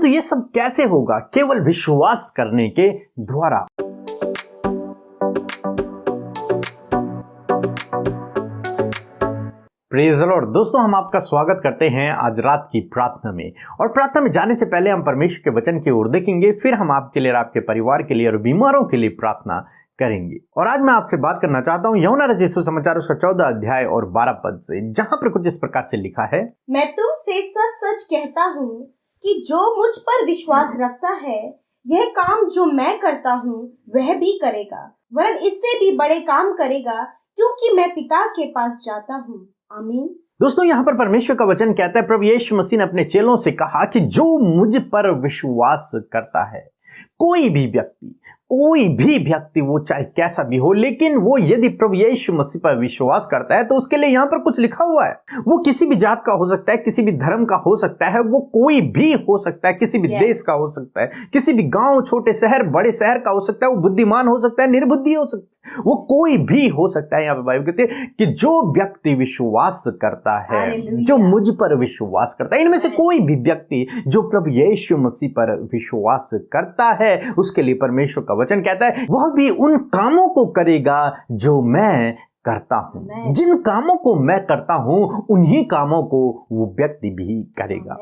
परंतु ये सब कैसे होगा? केवल विश्वास करने के द्वारा। Praise the Lord. दोस्तों, हम आपका स्वागत करते हैं आज रात की प्रार्थना में। और प्रार्थना में जाने से पहले हम परमेश्वर के वचन की ओर देखेंगे, फिर हम आपके लिए और आपके परिवार के लिए और बीमारों के लिए प्रार्थना करेंगे। और आज मैं आपसे बात करना चाहता हूँ यूहन्ना रचित सुसमाचार उसका 14 अध्याय और 12 पद से, जहाँ पर कुछ इस प्रकार से लिखा है, मैं तुमसे सच सच कहता हूँ कि जो मुझ पर विश्वास रखता है, यह काम जो मैं करता हूँ वह भी करेगा, वरन इससे भी बड़े काम करेगा, क्योंकि मैं पिता के पास जाता हूँ। आमीन। दोस्तों, यहाँ पर परमेश्वर का वचन कहता है, प्रभु यीशु मसीह ने अपने चेलों से कहा कि जो मुझ पर विश्वास करता है, कोई भी व्यक्ति वो चाहे कैसा भी हो, लेकिन वो यदि प्रभु यीशु मसीह पर विश्वास करता है तो उसके लिए यहाँ पर कुछ लिखा हुआ है। वो किसी भी जात का हो सकता है, किसी भी धर्म का हो सकता है, वो कोई भी हो सकता है, किसी भी देश का हो सकता है, किसी भी गांव, छोटे शहर, बड़े शहर का हो सकता है, वो बुद्धिमान हो सकता है, निर्बुद्धि हो सकता है, वो कोई भी हो सकता है। यहाँ पे बाइबल कहती है कि जो व्यक्ति विश्वास करता है, जो मुझ पर विश्वास करता है, इनमें से कोई भी व्यक्ति जो प्रभु यीशु मसीह पर विश्वास करता है, उसके लिए परमेश्वर का वचन कहता है वह भी उन कामों को करेगा जो मैं करता हूँ। जिन कामों को मैं करता हूँ उन्हीं कामों को वो व्यक्ति भी करेगा।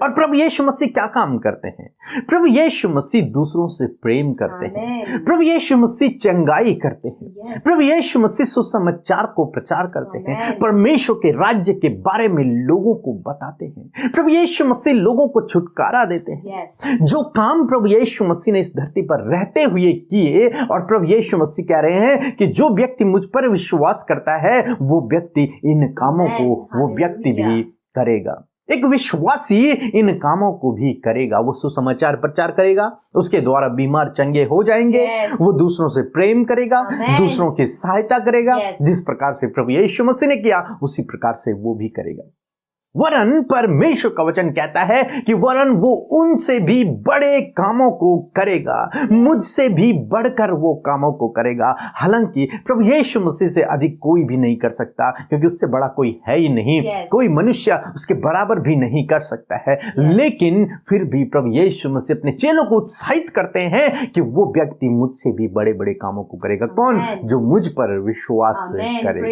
और प्रभु यीशु मसीह क्या काम करते हैं? प्रभु यीशु मसीह दूसरों से प्रेम करते हैं। प्रभु यीशु मसीह चंगाई करते हैं। प्रभु यीशु मसीह सुसमाचार को प्रचार करते हैं। परमेश्वर के राज्य के बारे में लोगों को बताते हैं। प्रभु यीशु मसीह लोगों को छुटकारा देते हैं। जो काम प्रभु यीशु मसीह ने इस धरती पर रहते हुए किए, और प्रभु यीशु मसीह कह रहे हैं कि जो व्यक्ति मुझ पर विश्वास करता है वो व्यक्ति इन कामों को वो व्यक्ति भी करेगा। एक विश्वासी इन कामों को भी करेगा। वो सुसमाचार प्रचार करेगा, उसके द्वारा बीमार चंगे हो जाएंगे। वो दूसरों से प्रेम करेगा, दूसरों की सहायता करेगा। जिस प्रकार से प्रभु यीशु मसीह ने किया उसी प्रकार से वो भी करेगा। वरन परमेश्वर का वचन कहता है कि वरन वो उनसे भी बड़े कामों को करेगा, मुझसे भी बढ़कर वो कामों को करेगा। हालांकि प्रभु यीशु मसीह से अधिक कोई भी नहीं कर सकता, क्योंकि उससे बड़ा कोई है ही नहीं। कोई मनुष्य उसके बराबर भी नहीं कर सकता है। लेकिन फिर भी प्रभु यीशु मसीह अपने चेलों को उत्साहित करते हैं कि वो व्यक्ति मुझसे भी बड़े बड़े कामों को करेगा। कौन? जो मुझ पर विश्वास करेगा।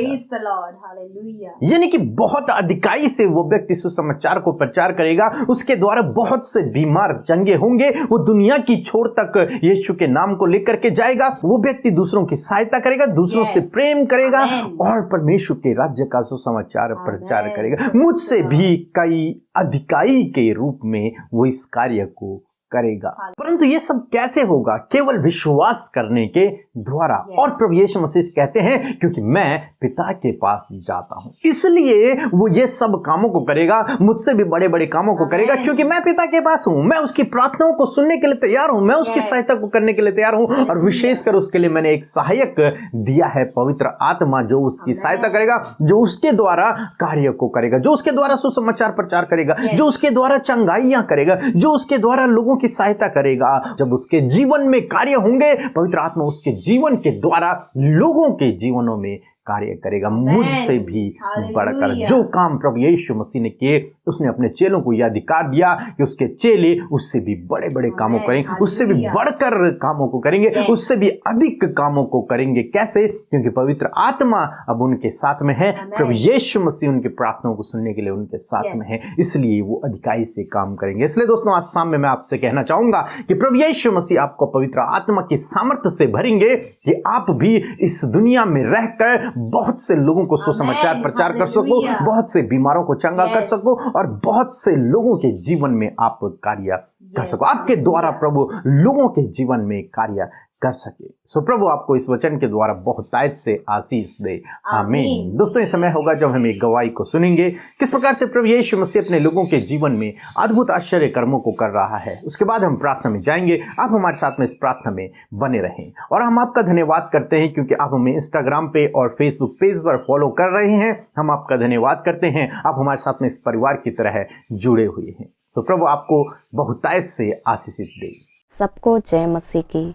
यानी कि बहुत अधिकाई से वो व्यक्ति सुसमाचार को प्रचार करेगा, उसके द्वारा बहुत से बीमार चंगे होंगे। वो दुनिया की छोर तक यीशु के नाम को लेकर के जाएगा। वो व्यक्ति दूसरों की सहायता करेगा, दूसरों से प्रेम करेगा और परमेश्वर के राज्य का सुसमाचार प्रचार करेगा। मुझसे भी कई अधिकाई के रूप में वो इस कार्य को करेगा। परंतु ये सब कैसे होगा? केवल विश्वास करने के द्वारा। और प्रभु यीशु मसीह कहते हैं क्योंकि मैं पिता के पास जाता हूं, इसलिए वो ये सब कामों को करेगा, मुझसे भी बड़े बड़े कामों को करेगा, क्योंकि मैं पिता के पास हूं। मैं उसकी प्रार्थनाओं को सुनने के लिए तैयार हूं, मैं उसकी सहायता को करने के लिए तैयार हूं। और विशेषकर उसके लिए मैंने एक सहायक दिया है, पवित्र आत्मा, जो उसकी सहायता करेगा, जो उसके द्वारा कार्य को करेगा, जो उसके द्वारा सुसमाचार प्रचार करेगा, जो उसके द्वारा चंगाइयां करेगा, जो उसके द्वारा लोगों की सहायता करेगा। जब उसके जीवन में कार्य होंगे, पवित्र आत्मा उसके जीवन के द्वारा लोगों के जीवनों में कार्य करेगा, मुझसे भी बढ़कर। जो काम प्रभु यीशु मसीह ने किए, उसने अपने चेलों को यह अधिकार दिया कि उसके चेले उससे भी बड़े बड़े कामों करेंगे, उससे भी बढ़कर कामों को करेंगे, उससे भी अधिक कामों को करेंगे। कैसे? क्योंकि पवित्र आत्मा अब उनके साथ में है। प्रभु यीशु मसीह उनकी प्रार्थनाओं को सुनने के लिए उनके साथ में है, इसलिए वो अधिकाई से काम करेंगे। इसलिए दोस्तों, आज शाम में मैं आपसे कहना चाहूंगा कि प्रभु यीशु मसीह आपको पवित्र आत्मा की सामर्थ्य से भरेंगे कि आप भी इस दुनिया में रहकर बहुत से लोगों को सुसमाचार प्रचार कर सको, बहुत से बीमारों को चंगा कर सको और बहुत से लोगों के जीवन में आप कार्य कर सको। आपके द्वारा प्रभु लोगों के जीवन में कार्य कर सके। सो प्रभु आपको इस वचन के द्वारा बहुतायत से आशीष दे। आमीन। दोस्तों, ये समय होगा जब हम एक गवाही को सुनेंगे, किस प्रकार से प्रभु यीशु मसीह अपने लोगों के जीवन में अद्भुत आश्चर्य कर्मों को कर रहा है। उसके बाद हम प्रार्थना में जाएंगे। आप हमारे साथ में इस प्रार्थना में बने रहें। और हम आपका धन्यवाद करते हैं क्योंकि आप हमें इंस्टाग्राम पे और फेसबुक पेज पर फॉलो कर रहे हैं। हम आपका धन्यवाद करते हैं, आप हमारे साथ में इस परिवार की तरह जुड़े हुए हैं। तो प्रभु आपको बहुतायत से आशीषित दे। सबको जय मसीह की।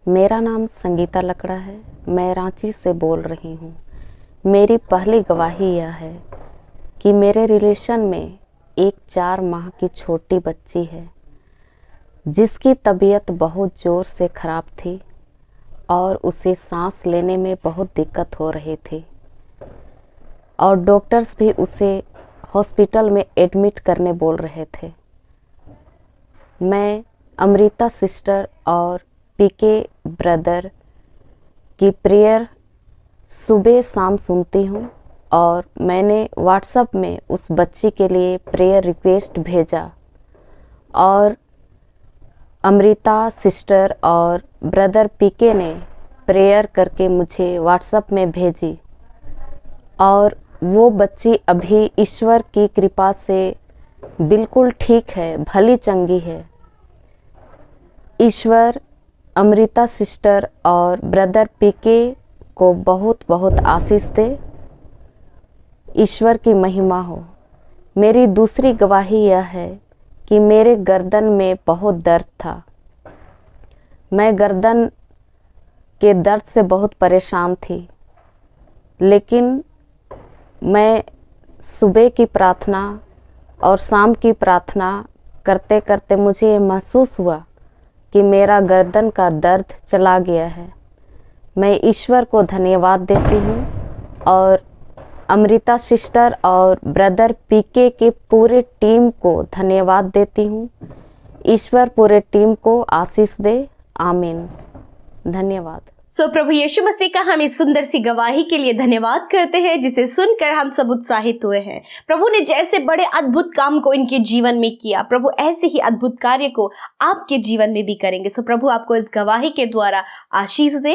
मेरा नाम संगीता लकड़ा है, मैं रांची से बोल रही हूँ। मेरी पहली गवाही यह है कि मेरे रिलेशन में एक 4 माह की छोटी बच्ची है जिसकी तबीयत बहुत ज़ोर से ख़राब थी और उसे सांस लेने में बहुत दिक्कत हो रही थी और डॉक्टर्स भी उसे हॉस्पिटल में एडमिट करने बोल रहे थे। मैं अमृता सिस्टर और पीके ब्रदर की प्रेयर सुबह शाम सुनती हूँ और मैंने व्हाट्सएप में उस बच्ची के लिए प्रेयर रिक्वेस्ट भेजा और अमृता सिस्टर और ब्रदर पीके ने प्रेयर करके मुझे व्हाट्सएप में भेजी और वो बच्ची अभी ईश्वर की कृपा से बिल्कुल ठीक है, भली चंगी है। ईश्वर अमृता सिस्टर और ब्रदर पीके को बहुत बहुत आशीष दे, ईश्वर की महिमा हो। मेरी दूसरी गवाही यह है कि मेरे गर्दन में बहुत दर्द था। मैं गर्दन के दर्द से बहुत परेशान थी, लेकिन मैं सुबह की प्रार्थना और शाम की प्रार्थना करते करते मुझे ये महसूस हुआ कि मेरा गर्दन का दर्द चला गया है। मैं ईश्वर को धन्यवाद देती हूँ और अमृता सिस्टर और ब्रदर पीके के पूरे टीम को धन्यवाद देती हूँ। ईश्वर पूरे टीम को आशीष दे, आमीन। धन्यवाद। प्रभु यीशु मसीह का हम इस सुंदर सी गवाही के लिए धन्यवाद करते हैं, जिसे सुनकर हम सब उत्साहित हुए हैं। प्रभु ने जैसे बड़े अद्भुत काम को इनके जीवन में किया, प्रभु ऐसे ही अद्भुत कार्य को आपके जीवन में भी करेंगे। प्रभु आपको इस गवाही के द्वारा आशीष दे।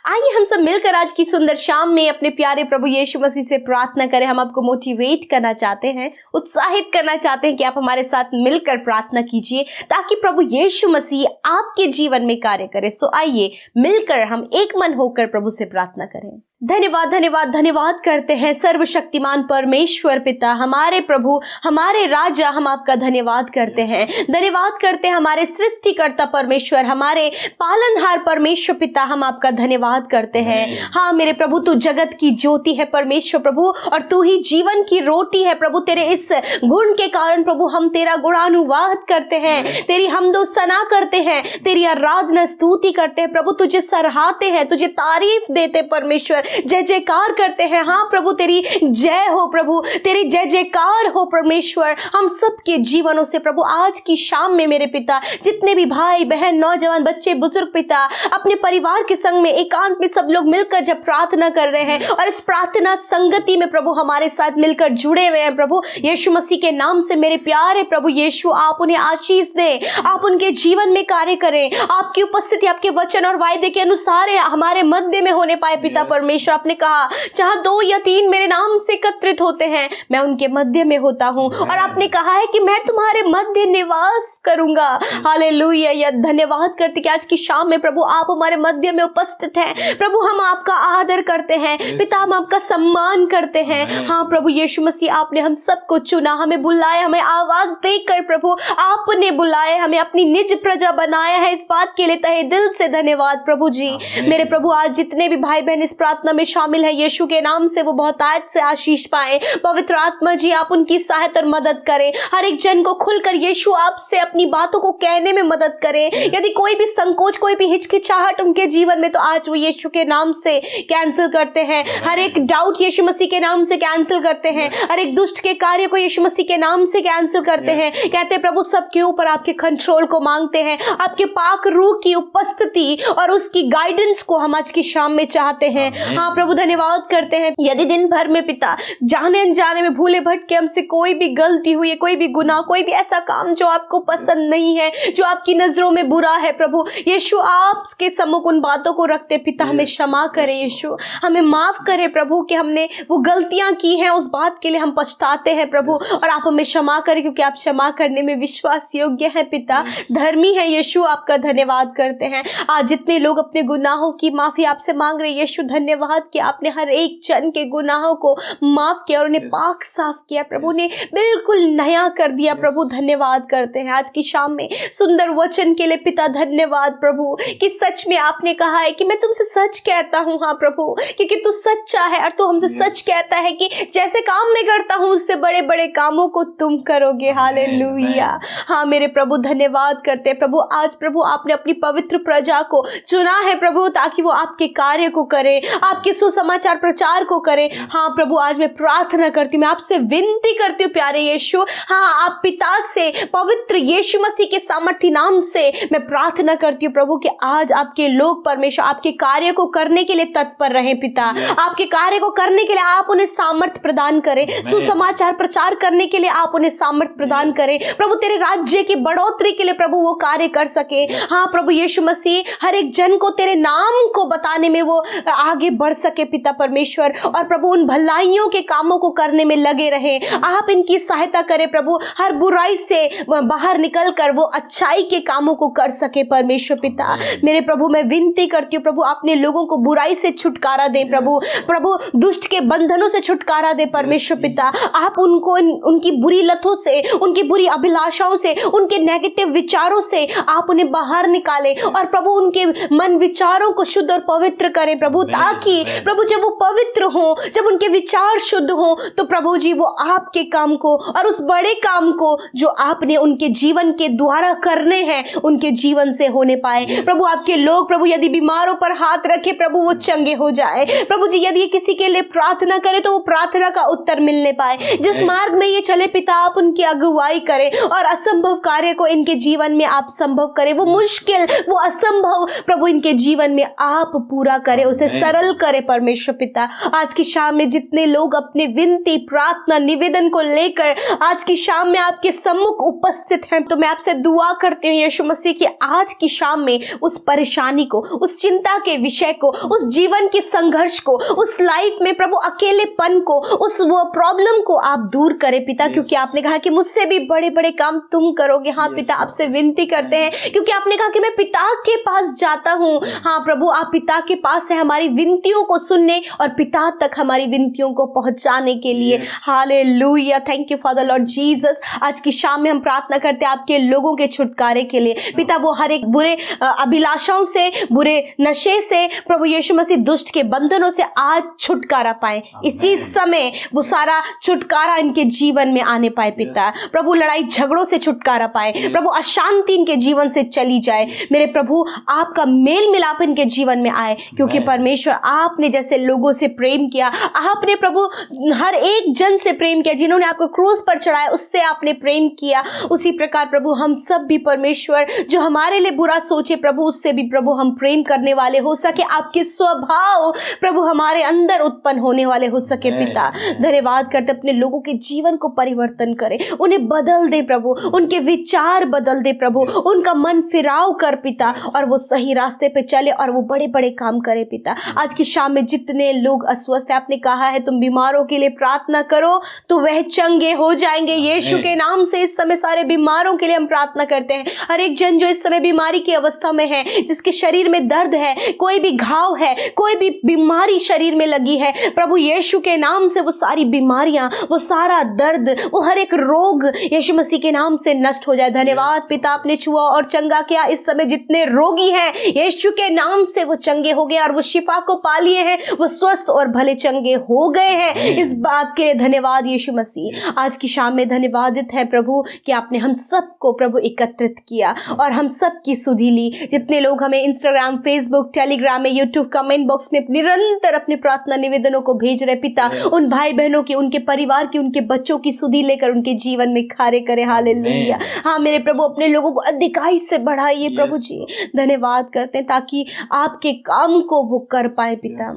आइए हम सब मिलकर आज की सुंदर शाम में अपने प्यारे प्रभु यीशु मसीह से प्रार्थना करें। हम आपको मोटिवेट करना चाहते हैं, उत्साहित करना चाहते हैं कि आप हमारे साथ मिलकर प्रार्थना कीजिए ताकि प्रभु यीशु मसीह आपके जीवन में कार्य करे। आइए मिलकर हम एक मन होकर प्रभु से प्रार्थना करें। धन्यवाद धन्यवाद धन्यवाद करते हैं सर्वशक्तिमान परमेश्वर पिता, हमारे प्रभु, हमारे राजा, हम आपका धन्यवाद करते हैं। धन्यवाद करते हैं हमारे सृष्टिकर्ता परमेश्वर, हमारे पालनहार परमेश्वर पिता, हम आपका धन्यवाद करते हैं। हाँ मेरे प्रभु, तू जगत की ज्योति है परमेश्वर प्रभु, और तू ही जीवन की रोटी है प्रभु। तेरे इस गुण के कारण प्रभु हम तेरा गुणानुवाद करते हैं, तेरी हमदो सना करते हैं, तेरी आराधना स्तुति करते हैं प्रभु, तुझे सराहते हैं, तुझे तारीफ देते परमेश्वर, जय जयकार करते हैं। हाँ प्रभु, तेरी जय हो प्रभु, तेरी जय जयकार हो परमेश्वर हम सबके जीवनों से प्रभु। आज की शाम में मेरे पिता, जितने भी भाई बहन, नौजवान, बच्चे, बुजुर्ग पिता अपने परिवार के संग में एकांत में सब लोग मिलकर जब प्रार्थना कर रहे हैं और इस प्रार्थना संगति में प्रभु हमारे साथ मिलकर जुड़े हुए हैं प्रभु, यीशु मसीह के नाम से मेरे प्यारे प्रभु यीशु, आप उन्हें आशीष दें, आप उनके जीवन में कार्य करें। आपकी उपस्थिति आपके वचन और वायदे के अनुसार हमारे मध्य में होने पाए पिता परमेश्वर। आपने कहा जहां 2 या 3 मेरे नाम से एकत्रित होते हैं, मैं उनके मध्य में होता हूं, और आपने कहा है कि मैं तुम्हारे मध्य निवास करूंगा। हालेलुया। या धन्यवाद करते कि आज की शाम में प्रभु आप हमारे मध्य में उपस्थित हैं प्रभु। हम आपका आदर करते हैं पिता, हम आपका सम्मान करते हैं। हाँ प्रभु यीशु मसीह, आपने हम सबको चुना, हमें बुलाया, हमें आवाज देकर प्रभु आपने बुलाया, हमें अपनी निज प्रजा बनाया है। इस बात के लिए तहे दिल से धन्यवाद प्रभु जी। मेरे प्रभु, आज जितने भी भाई बहन इस प्रार्थना में शामिल है, यीशु के नाम से वो बहुतायत से आशीष पाए। पवित्र आत्मा जी, आप उनकी सहायता और मदद करें। हर एक जन को खुलकर यीशु आपसे अपनी बातों को कहने में मदद करें। यदि कोई भी संकोच, कोई भी हिचकिचाहट उनके जीवन में, तो आज वो यीशु के नाम से कैंसिल करते हैं। हर एक डाउट यीशु मसीह के नाम से कैंसिल करते हैं। हर एक दुष्ट के कार्य को यीशु मसीह के नाम से कैंसिल करते हैं। कहते हैं प्रभु, सबके ऊपर आपके कंट्रोल को मांगते हैं, आपके पाक रूह की उपस्थिति और उसकी गाइडेंस को हम आज की शाम में चाहते हैं। हाँ प्रभु, धन्यवाद करते हैं। यदि दिन भर में पिता जाने अनजाने में भूले भटके हमसे कोई भी गलती हुई है, कोई भी गुनाह, कोई भी ऐसा काम जो आपको पसंद नहीं है, जो आपकी नजरों में बुरा है प्रभु यीशु, आपके सम्मुख उन बातों को रखते पिता, हमें क्षमा करें यीशु, हमें माफ करें प्रभु कि हमने वो गलतियां की हैं, उस बात के लिए हम पछताते हैं प्रभु, और आप हमें क्षमा करें क्योंकि आप क्षमा करने में विश्वास योग्य है पिता, धर्मी है यीशु। आपका धन्यवाद करते हैं। आज जितने लोग अपने गुनाहों की माफी आपसे मांग रहे यीशु, धन्यवाद धन्यवाद कि आपने हर एक जन के गुनाहों को माफ किया और उन्हें पाक साफ किया प्रभु, ने बिल्कुल नया कर दिया प्रभु। धन्यवाद करते हैं आज की शाम में सुंदर वचन के लिए पिता। धन्यवाद प्रभु कि सच में आपने कहा है कि मैं तुमसे सच कहता हूँ। हाँ प्रभु, क्योंकि तू सच्चा है और तू हमसे सच कहता है कि जैसे काम मैं करता हूँ उससे बड़े बड़े कामों को तुम करोगे। हालेलुया। हाँ मेरे प्रभु, धन्यवाद करते हैं प्रभु। आज प्रभु आपने अपनी पवित्र प्रजा को चुना है प्रभु, ताकि वो आपके कार्य को करे, आपके सुसमाचार प्रचार को करे। हाँ प्रभु, आज मैं प्रार्थना करती हूँ, मैं आपसे विनती करती हूँ प्यारे यीशु। हाँ, आप पिता से पवित्र यीशु मसीह के सामर्थी नाम से मैं प्रार्थना करती हूँ प्रभु कि आज आपके लोग परमेश्वर आपके कार्य को करने के लिए तत्पर रहें पिता। आपके कार्य को करने के लिए आप उन्हें सामर्थ्य प्रदान करें, सुसमाचार प्रचार करने के लिए आप उन्हें सामर्थ्य प्रदान करें प्रभु। तेरे राज्य की बढ़ोतरी के लिए प्रभु वो कार्य कर सके। हाँ प्रभु यीशु मसीह, हर एक जन को तेरे नाम को बताने में वो आगे बढ़ सके पिता परमेश्वर, और प्रभु उन भलाइयों के कामों को करने में लगे रहे। आप इनकी सहायता करें प्रभु, हर बुराई से बाहर निकल कर वो अच्छाई के कामों को कर सके परमेश्वर पिता। मेरे प्रभु, मैं विनती करती हूँ प्रभु, अपने लोगों को बुराई से छुटकारा दे प्रभु। प्रभु दुष्ट के बंधनों से छुटकारा दे परमेश्वर पिता। आप उनको उनकी बुरी लतों से, उनकी बुरी अभिलाषाओं से, उनके नेगेटिव विचारों से आप उन्हें बाहर निकालें, और प्रभु उनके मन विचारों को शुद्ध और पवित्र करें प्रभु, ताकि प्रभु जब वो पवित्र हो, जब उनके विचार शुद्ध हो, तो प्रभु जी वो आपके काम को और उस बड़े काम को जो आपने उनके जीवन के द्वारा करने हैं उनके जीवन से होने पाए प्रभु। आपके लोग प्रभु यदि बीमारों पर हाथ रखे प्रभु वो चंगे हो जाए प्रभु जी। यदि किसी के लिए प्रार्थना करे तो वो प्रार्थना का उत्तर मिलने पाए। जिस मार्ग में ये चले पिता, आप उनकी अगुवाई करें और असंभव कार्य को इनके जीवन में आप संभव करें। वो मुश्किल, वो असंभव प्रभु इनके जीवन में आप पूरा करें, उसे सरल करें परमेश्वर पिता। आज की शाम में जितने लोग अपने विनती, प्रार्थना, निवेदन को लेकर आज की शाम में आपके सम्मुख उपस्थित हैं, तो मैं आपसे दुआ करती हूँ यीशु मसीह की आज की शाम में उस परेशानी को, उस चिंता के विषय को, उस जीवन के संघर्ष को, उस लाइफ में प्रभु अकेलेपन को, उस वो प्रॉब्लम को आप दूर करें पिता, क्योंकि आपने कहा कि मुझसे भी बड़े बड़े काम तुम करोगे। हाँ पिता, आपसे विनती करते हैं, क्योंकि आपने कहा कि मैं पिता के पास जाता हूँ। हाँ प्रभु, आप पिता के पास है हमारी विनतियों को सुनने और पिता तक हमारी विनतियों को पहुंचाने के लिए। Hallelujah, thank you father Lord Jesus. आज की शाम में हम प्रार्थना करते हैं आपके लोगों के छुटकारे के लिए पिता। वो हर एक बुरे अभिलाषाओं से, बुरे नशे से प्रभु यीशु मसीह दुष्ट के बंधनों से आज छुटकारा पाए। इसी समय वो सारा छुटकारा इनके जीवन में आने पाए पिता। प्रभु लड़ाई झगड़ों से छुटकारा पाए प्रभु, अशांति इनके जीवन से चली जाए मेरे प्रभु। आपका मेल मिलाप इनके जीवन में आए, क्योंकि परमेश्वर आपने जैसे लोगों से प्रेम किया, आपने प्रभु हर एक जन से प्रेम किया, जिन्होंने आपको क्रूस पर चढ़ाया उससे आपने प्रेम किया। उसी प्रकार प्रभु हम सब भी परमेश्वर जो हमारे लिए बुरा सोचे प्रभु, उससे भी प्रभु हम प्रेम करने वाले हो सके, आपके स्वभाव प्रभु हमारे अंदर उत्पन्न होने वाले हो सके पिता। धन्यवाद करते अपने लोगों के जीवन को परिवर्तन करे, उन्हें बदल दे प्रभु, उनके विचार बदल दे प्रभु, उनका मन फिराव कर पिता, और वो सही रास्ते पे चले और वो बड़े बड़े काम करे पिता। आज की शाम में जितने लोग अस्वस्थ है, आपने कहा है तुम बीमारों के लिए प्रार्थना करो तो वह चंगे हो जाएंगे। यीशु के नाम से इस समय सारे बीमारों के लिए हम प्रार्थना करते हैं। हर एक जन जो इस समय बीमारी की अवस्था में है, जिसके शरीर में दर्द है, कोई भी घाव है, कोई भी बीमारी शरीर में लगी है प्रभु, यीशु के नाम से वो सारी बीमारियां, वो सारा दर्द, वो हर एक रोग यीशु मसीह के नाम से नष्ट हो जाए। धन्यवाद पिता, आपने छुआ और चंगा किया। इस समय जितने रोगी हैं यीशु के नाम से वो चंगे हो गए और वो शिफा को पा लिए हैं, वो स्वस्थ और भले चंगे हो गए हैं। इस बात के लिए धन्यवाद यीशु मसीह। आज की शाम में धन्यवादित है प्रभु कि आपने हम सबको प्रभु एकत्रित किया और हम सब की सुधि ली। जितने लोग हमें इंस्टाग्राम, फेसबुक, टेलीग्राम में, यूट्यूब कमेंट बॉक्स में निरंतर अपने प्रार्थना निवेदनों को भेज रहे पिता, उन भाई बहनों की, उनके परिवार की, उनके बच्चों की सुधि लेकर उनके जीवन में कार्य करे। हालेलुया। हाँ मेरे प्रभु, अपने लोगों को अधिकाई से बढ़ाइए प्रभु जी। धन्यवाद करते हैं ताकि आपके काम को वो कर पाए पिता।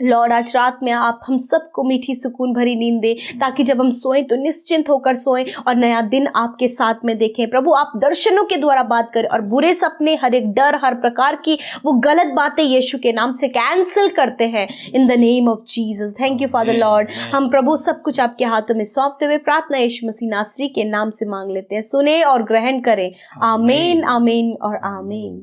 लॉर्ड आज रात में आप हम सबको मीठी सुकून भरी नींद दे, ताकि जब हम सोएं तो निश्चिंत होकर सोएं और नया दिन आपके साथ में देखें। प्रभु आप दर्शनों के द्वारा बात करें और बुरे सपने, हर एक डर, हर प्रकार की वो गलत बातें यीशु के नाम से कैंसिल करते हैं in the name of Jesus. Thank you father Lord. हम प्रभु सब कुछ आपके हाथों में सौंपते हुए प्रार्थना यीशु मसीह नासरी के नाम से मांग लेते हैं। सुने और ग्रहण करें। आमीन, आमीन और आमीन।